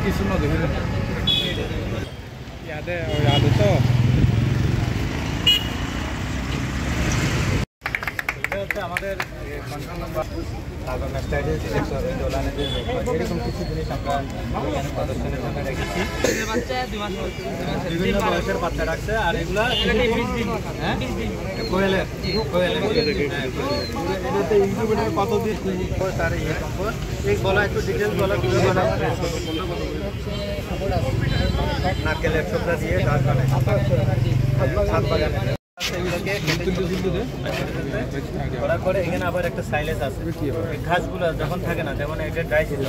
কিছু না দেখে ইয়াদে তো আমাদের কন্ট্রোল নাম্বার তারপর ওয়েবসাইটে দেখতে হবে দোলানের এরকম কিছু জিনিস আমরা এখানে প্রদর্শনের জন্য রেখেছি। বিভিন্ন বয়সের বাচ্চা রাখছে আর এগুলা কোয়েলের এটাতে ইনকিউবেটর কত দিন তার ইয়ে সম্পর্ক এই বলা একটু ডিটেলস বলা নারকেলের ছোকরা দিয়ে গাছ বানায় ছাদ বাগানে করার পরে এখানে আবার একটা সাইলেজ আছে। ঘাসগুলো যখন থাকে না যেমন এটা ড্রাই ছিল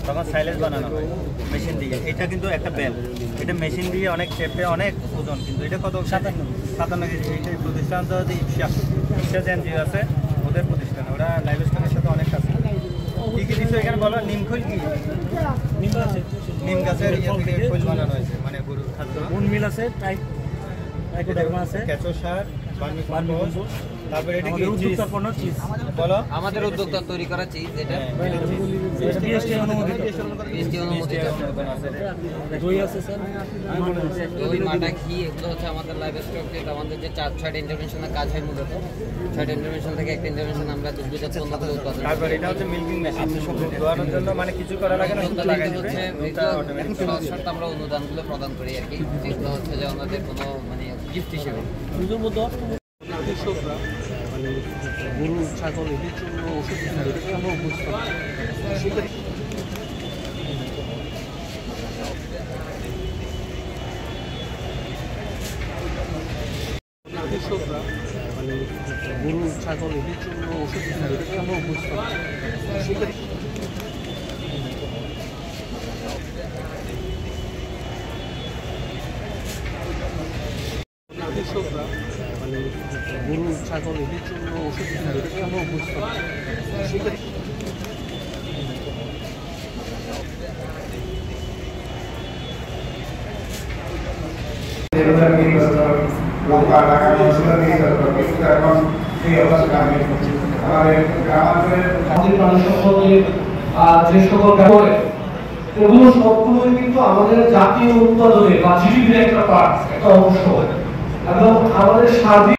তখন সাইলেজ বানানো হয় মেশিন দিয়ে। এটা কিন্তু একটা বেল, এটা মেশিন দিয়ে অনেক চেপে অনেক ওজন, কিন্তু এটা কত 57 কেজি। এইটা প্রতিষ্ঠান তো ইপসা এনজিও আছে ওদের প্রতিষ্ঠান, ওরা লাইভ স্টকের সাথে অনেক কাছে। কী কী দিচ্ছে এখানে বলো? নিমখোল কি নিম গাছের খোল বানানো হয়েছে, মানে গরুর খাদ্য। বুন মিল আছে, কেঁচো সার, তারপরে এটা কি চিজ বলো? আমাদের উদ্যোক্তা তৈরি করা চিজ, এটা বিএসটি অনুমোদিত। দই আছে স্যার, দই, মাটা, ঘি, এগুলো হচ্ছে আমাদের লাইভ স্টক। আমাদের যে 6টা ইন্টারভেনশনের কাজ হয়, মূলত 6টা ইন্টারভেনশন থেকে একটা ইন্টারভেনশন আমরা 2015 উৎপাদন। তারপর এটা হচ্ছে মিল্কিং মেশিন, দোয়ানোর জন্য মানে কিছু করা লাগে না, হচ্ছে আমরা অনুদানগুলো প্রদান করি আর কি। যেগুলো হচ্ছে যে আমাদের কোনো মানে গিফট হিসেবে কৃষকরা মানে গরু ছাগল এদের জন্য ওষুধ আমরা বুঝতে পারি। কৃষকরা মানে গরু ছাগল এদের জন্য ওষুধ আমরা বুঝতে পারি। কৃষকরা মানে গরু ছাগল এদের জন্য ওষুধ আমরা বুঝতে পারি। যে সকল এগুলো সবগুলোই কিন্তু আমাদের জাতীয় উৎপাদনের বা জিডিপির একটা পার্ট, একটা অংশ, এবং আমাদের সার্বিক